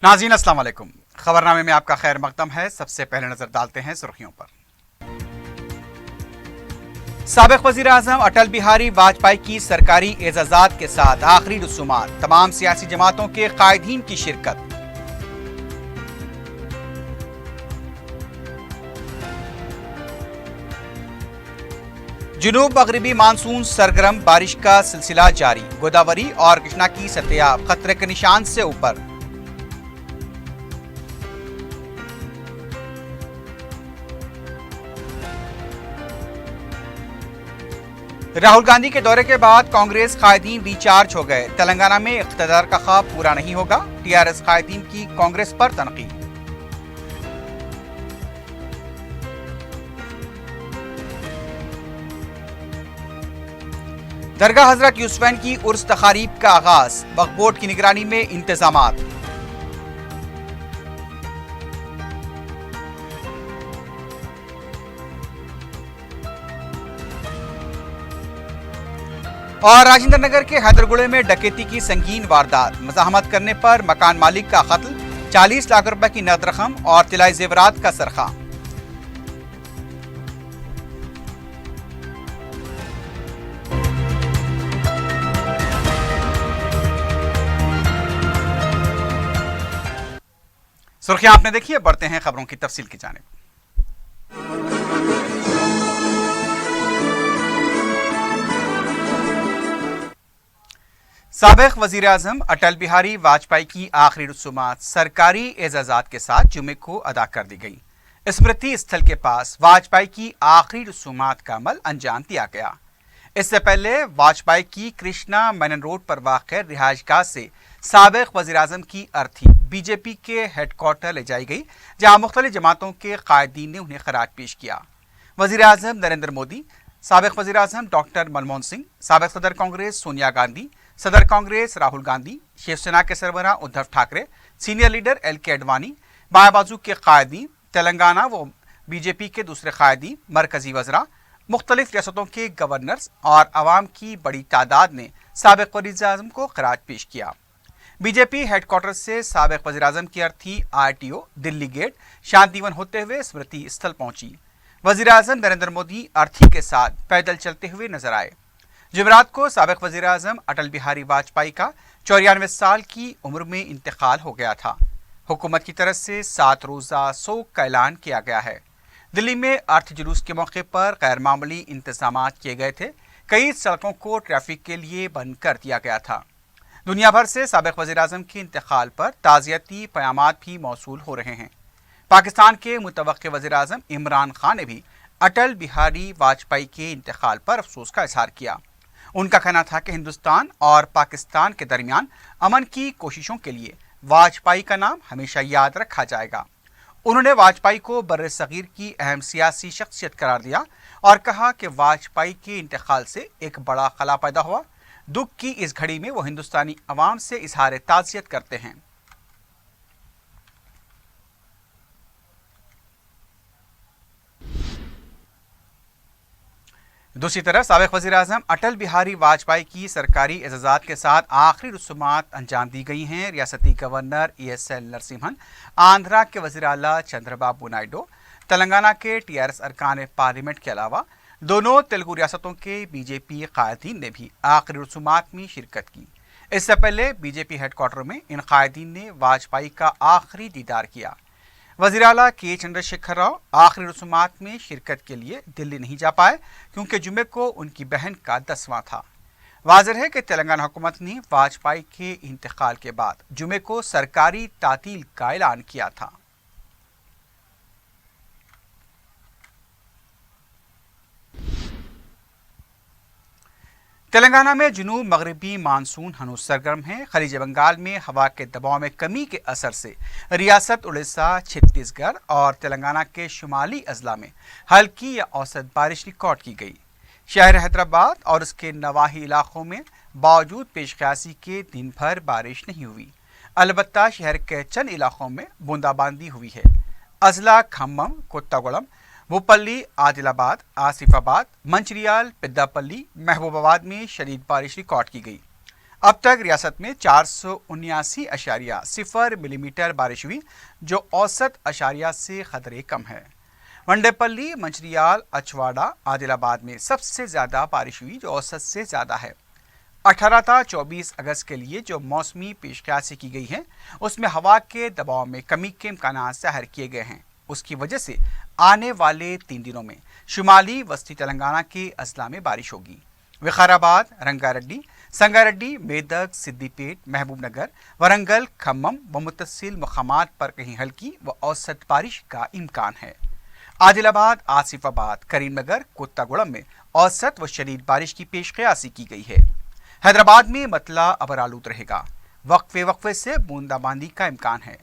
नाज़रीन अस्सलाम वालेकुम। खबरनामे में आपका खैर मकदम है। सबसे पहले नजर डालते हैं सुर्खियों पर। साबिक वज़ीर आज़म अटल बिहारी वाजपेयी की सरकारी एजाज़ात के साथ आखिरी रसूमात, तमाम सियासी जमातों के कायदीन की शिरकत। जुनूब मगरबी मानसून सरगर्म, बारिश का सिलसिला जारी। गोदावरी और कृष्णा की सतह खतरे के निशान से ऊपर। राहुल गांधी के दौरे के बाद कांग्रेस कायदीन रिचार्ज हो गए। तेलंगाना में इख्तिदार का ख्वाब पूरा नहीं होगा, टीआरएस कायदीन की कांग्रेस पर तनकीद। दरगाह हजरत यूसुफैन की उर्स तकारीब का आगाज, वक्फ बोर्ड की निगरानी में इंतजामात। और राजेंद्र नगर के हैदरगुड़े में डकैती की संगीन वारदात, मज़ाहमत करने पर मकान मालिक का कत्ल, 40 लाख रुपए की नकद रकम और तिलाई जेवरात का सरखा। सुर्खियां आपने देखी है, बढ़ते हैं खबरों की तफसील की जानिब। साबिक वजीर आजम अटल बिहारी वाजपेयी की आखिरी रसूमात सरकारी एजाजात के साथ जुमे को अदा कर दी गई। स्मृति स्थल के पास वाजपेयी की आखिरी रसूमात का अमल अंजाम दिया गया। इससे पहले वाजपेयी की कृष्णा मेनन रोड पर वाक़ रिहायशगाह से साबिक वजीर आजम की अर्थी बीजेपी के हेडक्वार्टर ले जाई गई, जहां मुख्तलिफ जमातों के कायदीन ने उन्हें खराज पेश किया। वजीर आजम नरेंद्र मोदी, साबिक वजीर आजम डॉक्टर मनमोहन सिंह, साबिक सदर कांग्रेस सोनिया गांधी, सदर कांग्रेस राहुल गांधी, शिवसेना के सरबराह Uddhav Thackeray, senior leader LK. Advani, बाएं बाजू के कायदीन, तेलंगाना व बीजेपी के दूसरे कायदीन, मरकजी वज़रा, मुख्तलिफ रियासतों के गवर्नर्स और अवाम की बड़ी तादाद ने साबिक वज़ीर आज़म को खराज पेश किया। बीजेपी हेडक्वार्टर से साबिक वज़ीर आज़म की अर्थी RTO दिल्ली गेट शांतिवन होते हुए स्मृति स्थल पहुंची। वज़ीर आज़म नरेंद्र मोदी अर्थी के साथ पैदल चलते हुए नजर आए। जुमेरात को साबिक वज़ीर आज़म अटल बिहारी वाजपेयी का 94 साल की उम्र में इंतकाल हो गया था। हुकूमत की तरफ से 7 रोज़ा शोक का ऐलान किया गया है। दिल्ली में अर्थी जुलूस के मौके पर गैर मामूली इंतजाम किए गए थे। कई सड़कों को ट्रैफिक के लिए बंद कर दिया गया था। दुनिया भर से साबिक वज़ीर आज़म के इंतकाल पर ताज़ियती पयामात भी मौसूल हो रहे हैं। पाकिस्तान के मुतवक्किल वज़ीर आज़म इमरान खान ने भी अटल बिहारी वाजपेयी के इंतकाल पर अफसोस का इजहार किया। उनका कहना था कि हिंदुस्तान और पाकिस्तान के दरमियान अमन की कोशिशों के लिए वाजपेयी का नाम हमेशा याद रखा जाएगा। उन्होंने वाजपेयी को बर्रे सगीर की अहम सियासी शख्सियत करार दिया और कहा कि वाजपेयी के इंतकाल से एक बड़ा खला पैदा हुआ। दुख की इस घड़ी में वो हिंदुस्तानी अवाम से इजहार ताज़ियत करते हैं। दूसरी तरफ साबिक वज़ीर आज़म अटल बिहारी वाजपेयी की सरकारी एजाज़ात के साथ आखिरी रसूमात अंजाम दी गई हैं। रियासती गवर्नर ESL नरसिम्हन, आंध्रा के वज़ीर आला चंद्रबाबू नायडू, तेलंगाना के TRS अरकान पार्लियामेंट के अलावा दोनों तेलुगु रियासतों के बीजेपी कायदीन ने भी आखिरी रसूमात में शिरकत की। इससे पहले बीजेपी हेडक्वार्टर में इन कायदीन ने वाजपेयी का आखिरी दीदार किया। वज़ीर आला के चंद्रशेखर राव आखिरी रसूमात में शिरकत के लिए दिल्ली नहीं जा पाए, क्योंकि जुमे को उनकी बहन का 10वां था। वाज़ेह है कि तेलंगाना हुकूमत ने वाजपेयी के इंतकाल के बाद जुमे को सरकारी तातील का ऐलान किया था। तेलंगाना में जुनूब मगरबी मानसून हनूज सरगर्म है। खलीज बंगाल में हवा के दबाव में कमी के असर से रियासत उड़ीसा, छत्तीसगढ़ और तेलंगाना के शुमाली अजला में हल्की या औसत बारिश रिकॉर्ड की गई। शहर हैदराबाद और उसके नवाही इलाकों में बावजूद पेशकशी के दिन भर बारिश नहीं हुई। अलबत्ता शहर के चंद इलाकों में बूंदाबांदी हुई है। अजला खम्मम, कोत्तागुड़म, भूपल्ली, आदिलाबाद, आसिफाबाद, मंचिरियाल, पेद्दापल्ली, महबूबाबाद में शदीद बारिश रिकॉर्ड की गई। अब तक रियासत में 479.0 मिलीमीटर बारिश हुई, जो औसत अशारिया से खतरे कम है। वंडेपल्ली, मंचरियाल, अचवाड़ा, आदिलाबाद में सबसे ज्यादा बारिश हुई, जो औसत से ज्यादा है। 18 था 24 अगस्त के लिए जो मौसमी पेशकशी की गई है, उसमें हवा के दबाव में कमी के इम्कान ज़ाहिर किए गए हैं। उसकी वजह से आने वाले 3 दिनों में शुमाली वस्ती तेलंगाना के अजला में बारिश होगी। विकाराबाद, रंगारेड्डी, संगारेड्डी, मेदक, सिद्दीपेट, महबूबनगर, वरंगल, खम्मम व मुतसिल मकामात पर कहीं हल्की व औसत बारिश का इम्कान है। आदिलाबाद, आसिफाबाद, करीमनगर, कोत्तागुड़म में औसत व शदीद बारिश की पेशकशी की गई है। हैदराबाद में मतला अबरालूद रहेगा। वक्फे वक्फे से बूंदाबांदी का इम्कान है।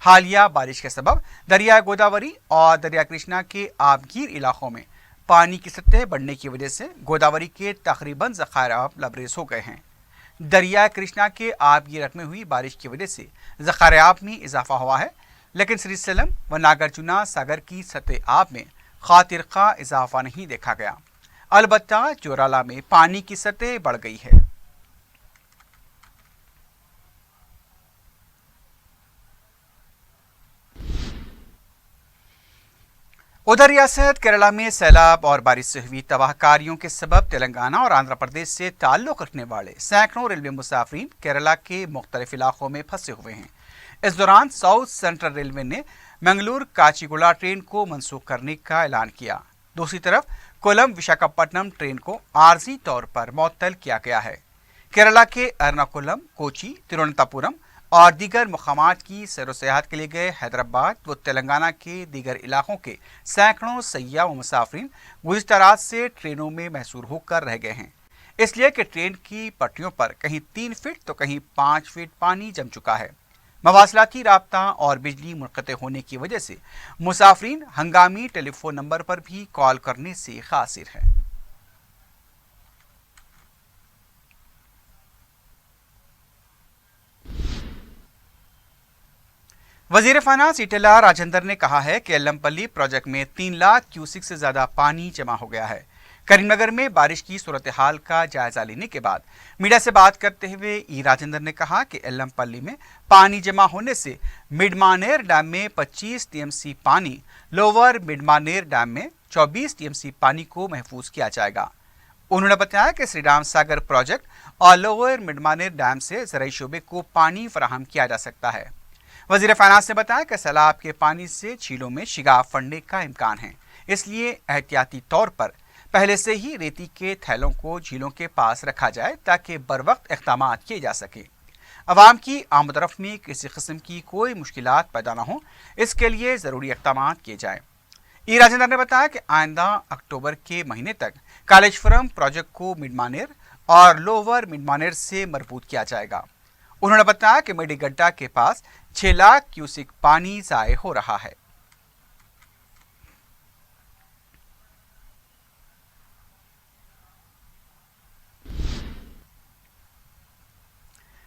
हालिया बारिश के सबब दरिया गोदावरी और दरिया कृष्णा के आबगीर इलाकों में पानी की सतह बढ़ने की वजह से गोदावरी के तकरीबन ज़खायर लबरेज हो गए हैं। दरिया कृष्णा के आबगीर में हुई बारिश की वजह से ज़खायर में इजाफा हुआ है, लेकिन श्रीशैलम व नागार्जुना सागर की सतह आब में खातिर का इजाफा नहीं देखा गया। अलबत्ता चोराला में पानी की सतह बढ़ गई है। उधर रियासत केरला में सैलाब और बारिश से हुई तबाहकारियों के सबब तेलंगाना और आंध्र प्रदेश से ताल्लुक़ रखने वाले सैकड़ों रेलवे मुसाफिरीन केरला के मुख्तलिफ इलाकों में फंसे हुए हैं। इस दौरान साउथ सेंट्रल रेलवे ने मंगलूर काचीगुड़ा ट्रेन को मनसूख करने का ऐलान किया। दूसरी तरफ कोलम विशाखापट्टनम ट्रेन को आर्जी तौर पर मुअत्तल किया गया है। केरला के एर्नाकुलम, कोची, तिरुवनंतपुरम और दीगर मकामात की सैर सयाहत के लिए गए हैदराबाद व तेलंगाना के दीगर इलाकों के सैकड़ों सयाह व मुसाफिरीन गुज़िश्ता रात से ट्रेनों में महसूर होकर रह गए हैं, इसलिए कि ट्रेन की पटरियों पर कहीं 3 फीट तो कहीं 5 फीट पानी जम चुका है। मवासलाती राब्ता और बिजली मुनक़ते होने की वजह से मुसाफिरीन हंगामी टेलीफोन नंबर पर भी कॉल करने से क़ासिर हैं। वजीर फाइनेंस ईटेला राजेंद्र ने कहा है कि एल्लमपल्ली प्रोजेक्ट में 3 लाख क्यूसिक से ज्यादा पानी जमा हो गया है। करीमनगर में बारिश की सूरत हाल का जायजा लेने के बाद मीडिया से बात करते हुए राजेंद्र ने कहा कि एल्लमपल्ली में पानी जमा होने से मिडमानेर डैम में 25 टीएमसी पानी, लोअर मिडमानेर डैम में 24 टीएमसी पानी को महफूज किया जाएगा। उन्होंने बताया कि श्री राम सागर प्रोजेक्ट और लोअर मिडमानेर डैम से ज़राई शोबे को पानी फराहम किया जा सकता है। वजीर फाइनेंस ने बताया कि सैलाब के पानी से झीलों में शिगाफ फटने का इम्कान है, इसलिए एहतियाती तौर पर पहले से ही रेती के थैलों को झीलों के पास रखा जाए ताकि बर वक्त इक़दाम किए जा सके। अवाम की आमदरफ्त में किसी किस्म की कोई मुश्किलात पैदा न हो, इसके लिए ज़रूरी इक़दाम किए जाएँ। राजेंद्र ने बताया कि आइंदा अक्टूबर के महीने तक कालेश्वरम प्रोजेक्ट को मिडमानेर और लोअर मिडमानेर से मरबूत किया जाएगा। उन्होंने बताया कि मेडीगड्डा के पास 6 लाख क्यूसिक पानी ज़ाये हो रहा है।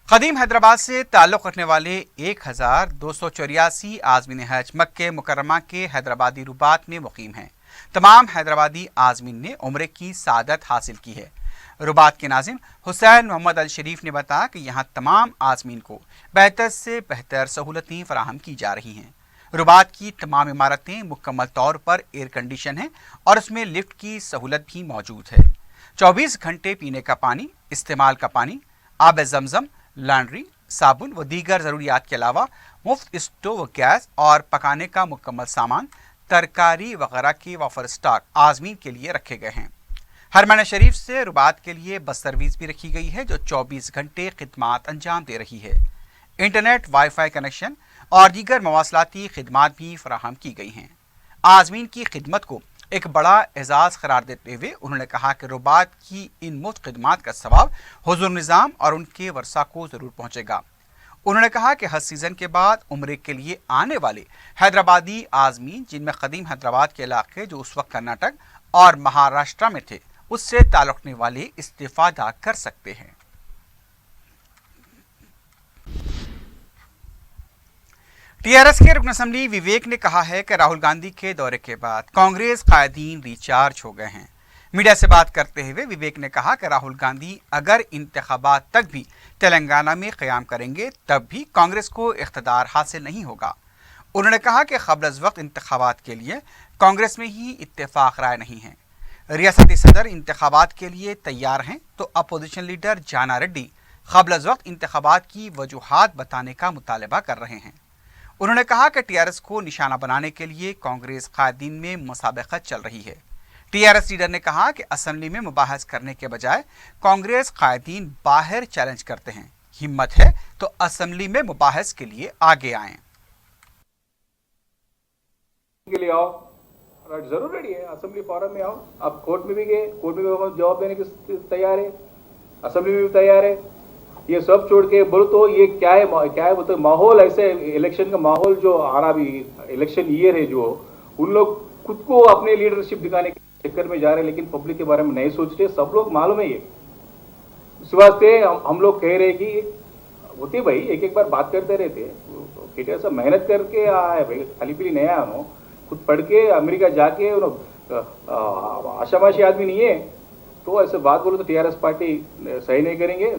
कदीम हैदराबाद से ताल्लुक़ रखने वाले 1284 आज़मीन हज मक्के मुकर्रमा के हैदराबादी रुबात में मुकीम हैं। तमाम हैदराबादी आज़मीन ने उम्रे की सादत हासिल की है। रुबात के नाज़िम हुसैन मोहम्मद अल शरीफ ने बताया कि यहाँ तमाम आज़मीन को बेहतर से बेहतर सहूलतें फराहम की जा रही हैं। रुबात की तमाम इमारतें मुकम्मल तौर पर एयर कंडीशन हैं और उसमें लिफ्ट की सहूलत भी मौजूद है। 24 घंटे पीने का पानी, इस्तेमाल का पानी, आब ज़मज़म, लॉन्ड्री, साबुन व दीगर ज़रूरियात के अलावा मुफ्त स्टोव व गैस और पकाने का मुकम्मल सामान, तरकारी वगैरह के वफर स्टॉक आज़मीन के लिए रखे गए हैं। हरमैन शरीफ से रुबात के लिए बस सर्विस भी रखी गई है जो 24 घंटे खिदमात अंजाम दे रही है। इंटरनेट, वाईफाई कनेक्शन और दीगर मवासलाती खिदमात भी फराहम की गई हैं। आज़मीन की खिदमत को एक बड़ा एजाज़ करार देते हुए उन्होंने कहा कि रुबात की इन मुफ्त खिदमात का सवाब हुज़ूर निज़ाम और उनके वर्सा को ज़रूर पहुँचेगा। उन्होंने कहा कि हज सीज़न के बाद उम्रे के लिए आने वाले हैदराबादी आज़मीन, जिनमें कदीम हैदराबाद के इलाके जो उस वक्त कर्नाटक और महाराष्ट्र में थे, उससे ताल्लुक़ रखने वाले इस्तेफादा कर सकते हैं। टीआरएस के रुकन असम्बली विवेक ने कहा है कि राहुल गांधी के दौरे के बाद कांग्रेस कायदीन रिचार्ज हो गए हैं। मीडिया से बात करते हुए विवेक ने कहा कि राहुल गांधी अगर इंतखाबात तक भी तेलंगाना में क़याम करेंगे तब भी कांग्रेस को इख्तिदार हासिल नहीं होगा। उन्होंने कहा कि क़ब्ल वक्त इंतखाबात के लिए कांग्रेस में ही इत्तेफाक राय नहीं है। रियासती सदर इंतखाबात के लिए तैयार हैं तो अपोजिशन लीडर जाना रेड्डी क़ब्ल वक्त इंतखाबात की वजूहात बताने का मुतालबा कर रहे हैं। उन्होंने कहा कि टीआरएस को निशाना बनाने के लिए कांग्रेस कायदीन में मुसाबकत चल रही है। टीआरएस लीडर ने कहा कि असेंबली में मुबाहस करने के बजाय कांग्रेस कायदीन बाहर चैलेंज करते हैं। हिम्मत है तो असेंबली में मुबाहस के लिए आगे आएं। के लिए आओ, जरूर रेडी है, असेंबली फोरम में आओ। आप कोर्ट में भी गए, कोर्ट में भी जवाब देने के तैयार है, असेंबली में भी तैयार है। ये सब छोड़ के बोलो तो ये क्या है बोलते माहौल, ऐसे इलेक्शन का माहौल जो आ रहा भी इलेक्शन ईयर है, जो उन लोग खुद को अपने लीडरशिप दिखाने के चक्कर में जा रहे हैं, लेकिन पब्लिक के बारे में नहीं सोच रहे। सब लोग मालूम है ये, इस वास्ते हम लोग कह रहे कि होते भाई एक बार बात करते रहते, केटीआर साहब मेहनत करके आए भाई, खाली पीली नहीं आया, खुद पढ़ के अमेरिका जाके आशामाशी आदमी नहीं है, तो ऐसे बात बोलो तो टीआरएस पार्टी सही नहीं करेंगे।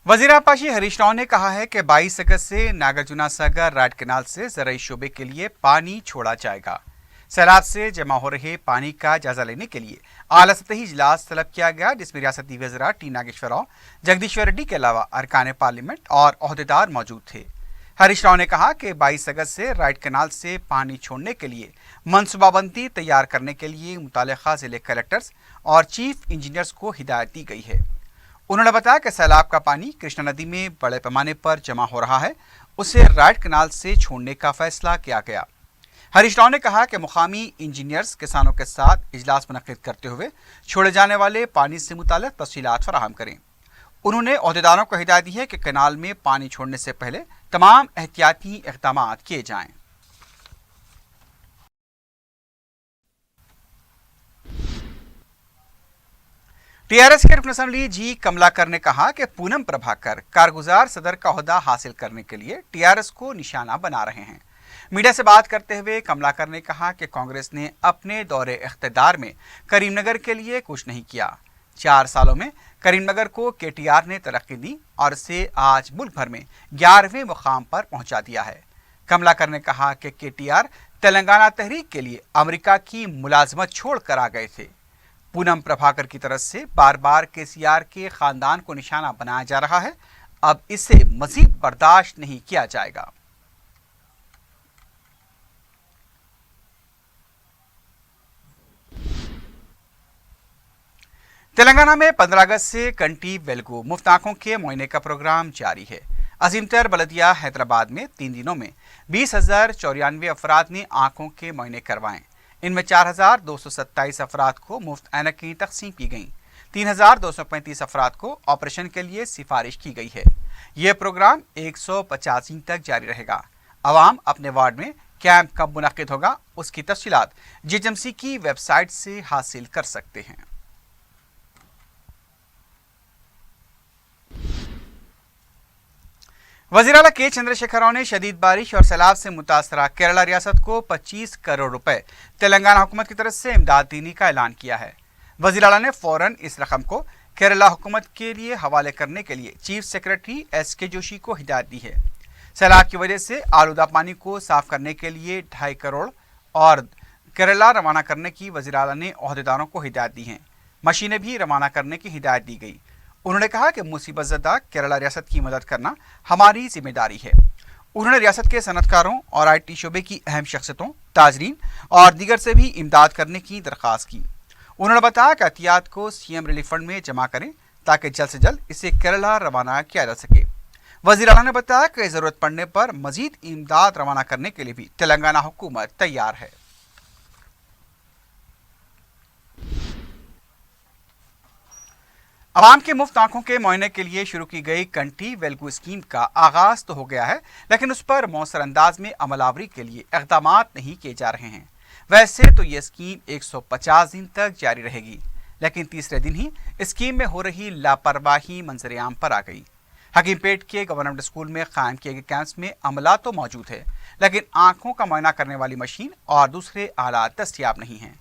वजीर आपाशी हरीश राव ने कहा है कि 22 अगस्त से नागार्जुना सागर राइट कैनाल से ज़राई शोबे के लिए पानी छोड़ा जाएगा। सैलाब से जमा हो रहे पानी का जायजा लेने के लिए आला सतही इजलास तलब किया गया, जिसमें रियासती वज़रा टी नागेश्वर राव, जगदीश्वर रेड्डी के अलावा अरकान पार्लियामेंट और ओहदेदार मौजूद थे। हरीश राव ने कहा कि 22 अगस्त से राइट कैनाल से पानी छोड़ने के लिए मनसूबाबंदी तैयार करने के लिए मुताल्लिक़ा ज़िले कलेक्टर्स और चीफ इंजीनियर्स को हिदायत दी गई है। उन्होंने बताया कि सैलाब का पानी कृष्णा नदी में बड़े पैमाने पर जमा हो रहा है, उसे राइट कैनाल से छोड़ने का फैसला किया गया। हरीश राव ने कहा कि मुकामी इंजीनियर्स किसानों के साथ इजलास मुनक्किद करते हुए छोड़े जाने वाले पानी से मुताल्लिक़ तफसीलात फराहम करें। उन्होंने ओहदेदारों को हिदायत दी है कि कैनाल में पानी छोड़ने से पहले तमाम एहतियाती इक़दाम किए जाएं। टीआरएस के रुकन असेंबली जी कमलाकर ने कहा कि पूनम प्रभाकर कारगुजार सदर का ओहदा हासिल करने के लिए टीआरएस को निशाना बना रहे हैं। मीडिया से बात करते हुए कमलाकर ने कहा कि कांग्रेस ने अपने दौरे इख्तिदार में करीमनगर के लिए कुछ नहीं किया। 4 सालों में करीमनगर को केटीआर ने तरक्की दी और इसे आज मुल्क भर में 11वें मुकाम पर पहुंचा दिया है। कमलाकर ने कहा कि केटीआर तेलंगाना तहरीक के लिए अमेरिका की मुलाजमत छोड़ कर आ गए थे। पूनम प्रभाकर की तरफ से बार बार केसीआर के खानदान को निशाना बनाया जा रहा है, अब इसे मजीद बर्दाश्त नहीं किया जाएगा। तेलंगाना में 15 अगस्त से कंटी वेलगू मुफ्त आंखों के मुआयने का प्रोग्राम जारी है। अजीमतर बलदिया हैदराबाद में 3 दिनों में 20,094 अफराद ने आंखों के मुआयने करवाएं। इनमें 4,227 अफराद को मुफ्त ऐनकें तकसीम की गईं। 3,235 अफराद को ऑपरेशन के लिए सिफारिश की गई है। यह प्रोग्राम 150 दिन तक जारी रहेगा। अवाम अपने वार्ड में कैंप कब मुनक्किद होगा, उसकी तफसीलात जीएचएमसी की वेबसाइट से हासिल कर सकते हैं। वज़ीर आला के चंद्रशेखर राव ने शदीद बारिश और सैलाब से मुतासरा केरला रियासत को 25 करोड़ रुपए तेलंगाना हुकूमत की तरफ से इमदाद देने का ऐलान किया है। वज़ीर आला ने फौरन इस रकम को केरला हुकूमत के लिए हवाले करने के लिए चीफ सेक्रेटरी SK जोशी को हिदायत दी है। सैलाब की वजह से आलूदा पानी को साफ करने के लिए 2.5 करोड़ और केरला रवाना करने की वज़ीर आला ने ओहदेदारों को हिदायत दी है। मशीनें भी रवाना करने की हिदायत दी गई। उन्होंने कहा कि मुसीबत ज़दा केरला रियासत की मदद करना हमारी जिम्मेदारी है। उन्होंने रियासत के सनतकारों और IT शोबे की अहम शख्सियतों, ताजरीन और दीगर से भी इमदाद करने की दरख्वास्त की। उन्होंने बताया कि एहतियात को CM रिलीफ फंड में जमा करें ताकि जल्द से जल्द इसे केरला रवाना किया जा सके। वज़ीर आला ने बताया कि ज़रूरत पड़ने पर मजीद इमदाद रवाना करने के लिए भी तेलंगाना हुकूमत तैयार है। अवाम के मुफ्त आंखों के मुआयने के लिए शुरू की गई कंटी वेलगू स्कीम का आगाज तो हो गया है, लेकिन उस पर मौसर अंदाज में अमलावरी के लिए इक़दाम नहीं किए जा रहे हैं। वैसे तो ये स्कीम 150 दिन तक जारी रहेगी, लेकिन तीसरे दिन ही स्कीम में हो रही लापरवाही मंजर आम पर आ गई। حکیم پیٹ کے گورنمنٹ اسکول میں قائم کیے گئے کیمپس میں عملہ تو موجود ہے، لیکن آنکھوں کا معائنہ کرنے والی مشین اور دوسرے آلات دستیاب نہیں ہیں۔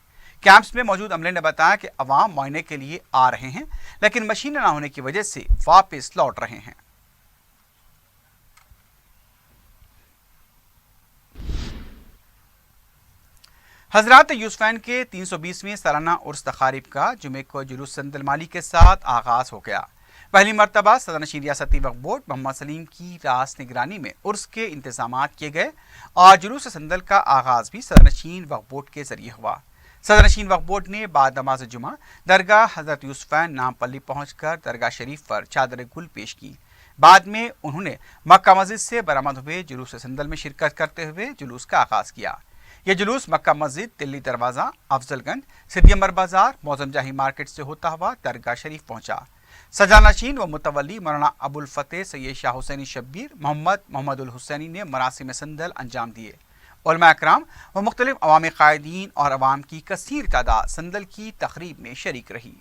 کیمپس میں موجود عملے نے بتایا کہ عوام معائنے کے لیے آ رہے ہیں، لیکن مشینیں نہ ہونے کی وجہ سے واپس لوٹ رہے ہیں۔ حضرات یوسفین کے 320ویں سالانہ عرس تقاریب کا جمعے کو جلوس سند المالی کے ساتھ آغاز ہو گیا۔ پہلی مرتبہ صدر نشین ریاستی وقف بورڈ محمد سلیم کی راست نگرانی میں عرس کے انتظامات کیے گئے اور جلوس سندل کا آغاز بھی صدر نشین وقف بورڈ کے ذریعے ہوا۔ صدر نشین وقف بورڈ نے بعد نماز جمعہ درگاہ حضرت یوسفین نام پلی پہنچ کر درگاہ شریف پر چادر گل پیش کی۔ بعد میں انہوں نے مکہ مسجد سے برآمد ہوئے جلوس سندل میں شرکت کرتے ہوئے جلوس کا آغاز کیا۔ یہ جلوس مکہ مسجد، دلی دروازہ، افضل گنج، سدی امر بازار، موزم جاہی مارکیٹ سے ہوتا ہوا درگاہ شریف پہنچا۔ سجانشین و متولی مولانا ابو الفتح سید شاہ حسینی شبیر محمد الحسینی نے مراسم سندل انجام دیے۔ علماء اکرام و مختلف عوامی قائدین اور عوام کی کثیر تعداد سندل کی تقریب میں شریک رہی۔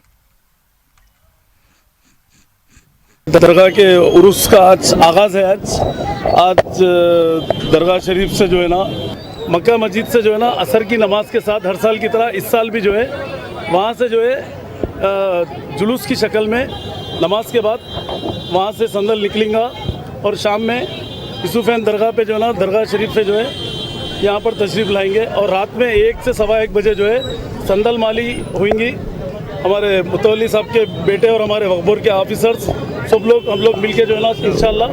درگاہ کے عرس کا آج آغاز ہے۔ آج درگاہ شریف سے جو ہے نا، مکہ مسجد سے جو ہے نا عصر کی نماز کے ساتھ ہر سال کی طرح اس سال بھی جو ہے وہاں سے جو ہے جلوس کی شکل میں نماز کے بعد وہاں سے سندل نکلیں گا اور شام میں یوسفین درگاہ پہ جو ہے نا درگاہ شریف پہ جو ہے یہاں پر تشریف لائیں گے اور رات میں 1 سے 1:15 بجے جو ہے سندل مالی ہوئیں گی۔ ہمارے متولی صاحب کے بیٹے اور ہمارے وقف بورڈ کے آفیسرز ہم لوگ مل کے جو ہے نا انشاءاللہ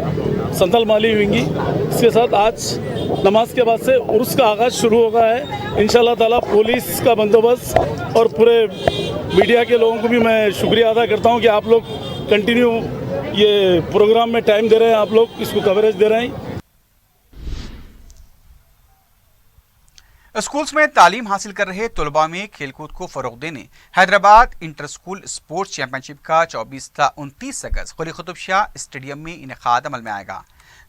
سندل مالی ہوئیں گی۔ اس کے ساتھ آج نماز کے بعد سے عرس کا آغاز شروع ہو گیا ہے انشاءاللہ تعالیٰ۔ پولیس کا بندوبست اور پورے میڈیا کے لوگوں کو بھی میں شکریہ ادا کرتا ہوں کہ آپ لوگ کنٹینیو یہ پروگرام میں ٹائم دے رہے ہیں، آپ لوگ اس کو کوریج دے رہے ہیں۔ اسکولز میں تعلیم حاصل کر رہے طلباء میں کھیل کود کو فروغ دینے Hyderabad inter school sports championship کا 24 تا 29 اگست قلی قطب شاہ اسٹیڈیم میں انعقاد عمل میں آئے گا۔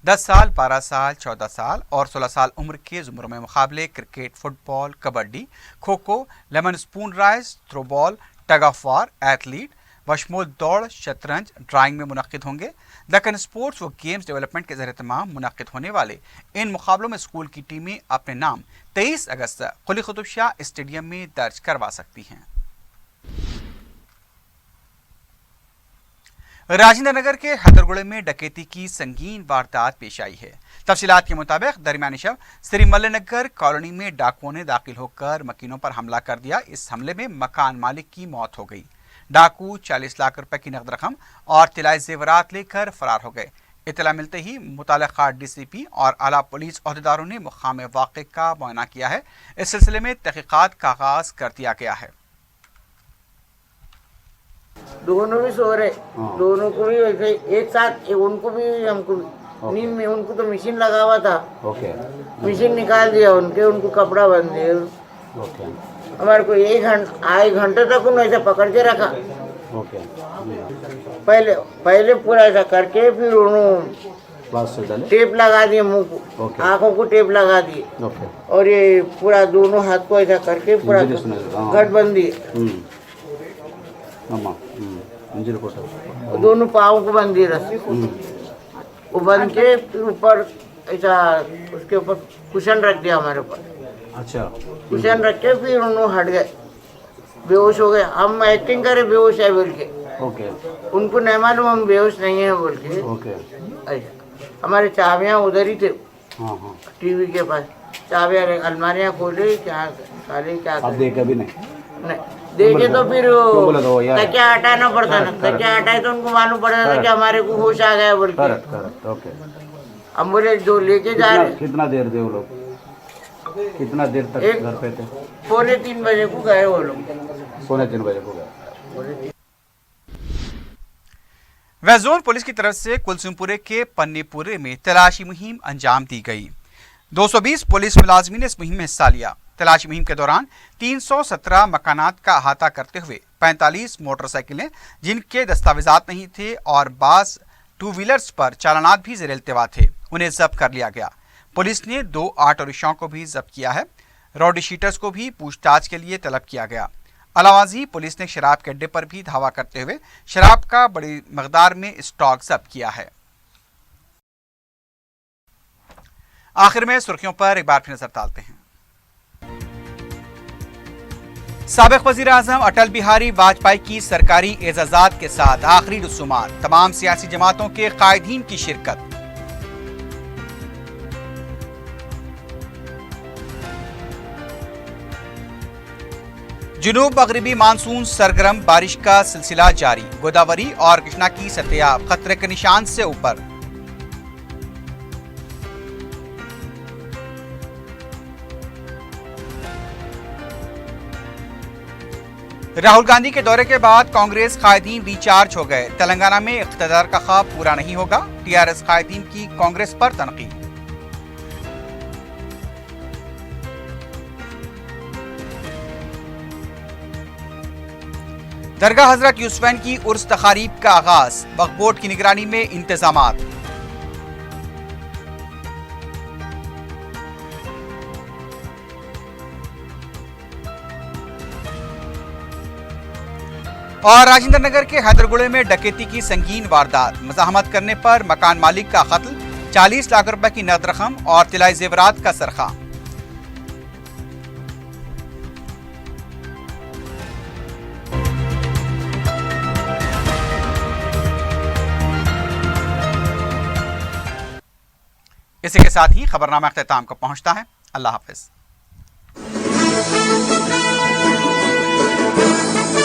10 سال، 12 سال، 14 سال اور 16 سال عمر کے زمروں میں مقابلے cricket, football, kabaddi, kho kho, lemon spoon race, throw ball, tug of war, athlete, بشمول دوڑ، شطرنج، ڈرائنگ میں منعقد ہوں گے۔ دکن اسپورٹس و گیمز ڈیولپمنٹ کے زیر اہتمام منعقد ہونے والے ان مقابلوں میں اسکول کی ٹیمیں اپنے نام 23 اگست تک قلی قطب شاہ اسٹیڈیم میں درج کروا سکتی ہیں۔ راجندر نگر کے حیدرگڑھ میں ڈکیتی کی سنگین واردات پیش آئی ہے۔ تفصیلات کے مطابق درمیانی شب سری مل نگر کالونی میں ڈاکوؤں نے داخل ہو کر مکینوں پر حملہ کر دیا۔ اس حملے میں مکان مالک کی موت ہو گئی۔ ڈاکو 40 لاکھ روپے کی نقد رقم اور طلائی زیورات لے کر فرار ہو گئے۔ اطلاع ملتے ہی متعلقہ ڈی سی پی اور اعلیٰ پولیس عہدیداروں نے مقام واقعے کا معائنہ کیا ہے۔ اس سلسلے میں تحقیقات کا آغاز کر دیا گیا ہے۔ دونوں بھی سو رہے، دونوں کو بھی ویسے ایک ساتھ، ان کو بھی ہم کو بھی نیند میں، ان کو تو مشین لگا ہوا تھا، مشین نکال دیا ان کو کپڑا بند دیا۔ ہمارے کو 1 گھنٹے تک انہوں ایسا پکڑ کے رکھا۔ پہلے پورا ایسا کر کے پھر انہوں ٹیپ لگا دیے منہ کو، آنکھوں کو ٹیپ لگا دیے اور یہ پورا دونوں ہاتھ کو ایسا کر کے پورا گھٹ بند دیے، دونوں پاؤں کو بند دیے رسی، وہ بند کے پھر اوپر ایسا اس کے اوپر کشن رکھ دیا ہمارے اوپر۔ اچھا، کشن رکھ کے پھر انہوں ہٹ گئے، بے ہوش ہو گئے۔ ہم ایکٹنگ کرے بے ہوش ہے بول کے، ان کو نہیں معلوم ہم بے ہوش نہیں ہیں بول کے۔ ایسا ہمارے چابیاں ادھر ہی تھے ٹی وی کے پاس، چابیاں الماریاں کھولے، کیا کھالے کیا دیکھا بھی نہیں، دیکھے تو پھر تکیا ہٹانا پڑتا نا، تکیا ہٹائے تو ان کو معلوم پڑتا تھا کہ ہمارے کو ہوش آ گیا بول کے۔ ہم بولے جو لے کے جا رہے۔ کتنا دیر تھے وہ لوگ، کتنا دیر تک گھر پہ تھے؟ 2:45 بجے کو گئے وہ لوگ، 3:15 بجے کو گئے۔ ویسٹ زون پولیس کی طرف سے کلثوم پورے کے پنی پورے میں تلاشی مہم انجام دی گئی۔ 220 پولیس ملازمین نے اس مہم میں حصہ لیا۔ تلاشی مہم کے دوران 317 مکانات کا احاطہ کرتے ہوئے 45 موٹر سائیکلیں جن کے دستاویزات نہیں تھے اور بعض 2 ویلرز پر چالانات بھی زیر التوا تھے انہیں ضبط کر لیا گیا۔ پولیس نے 2 آٹو رکشاؤں کو بھی ضبط کیا ہے۔ روڈی شیٹرز کو بھی پوچھ تاچھ کے لیے طلب کیا گیا۔ علاوہ ازیں پولیس نے شراب کے اڈے پر بھی دھاوا کرتے ہوئے شراب کا بڑی مقدار میں اسٹاک ضبط کیا ہے۔ आखिर में सुर्खियों पर एक बार फिर नजर डालते हैं। साबिक वजीर आजम अटल बिहारी वाजपेयी की सरकारी एजाजात के साथ आखिरी रसूमात, तमाम सियासी जमातों के कायदीन की शिरकत। जुनूब मगरबी मानसून सरगर्म, बारिश का सिलसिला जारी। गोदावरी और कृष्णा की सतह खतरे के निशान से ऊपर। राहुल गांधी के दौरे के बाद कांग्रेस कायदीन रिचार्ज हो गए। तेलंगाना में इख्तियार का ख्वाब पूरा नहीं होगा, टीआरएस कायदीन की कांग्रेस पर तनकीद। दरगाह हजरत यूसुफैन की उर्स तकारीब का आगाज, वक्फ बोर्ड की निगरानी में इंतजामात। और राजेंद्र नगर के हैदरगुड़े में डकैती की संगीन वारदात, मज़ाहमत करने पर मकान मालिक का कत्ल, 40 लाख रुपए की नकद रकम और तिलाई जेवरात का सरखा। इसी के साथ ही खबरनामा अख्तिताम को पहुंचता है। अल्लाह हाफिज।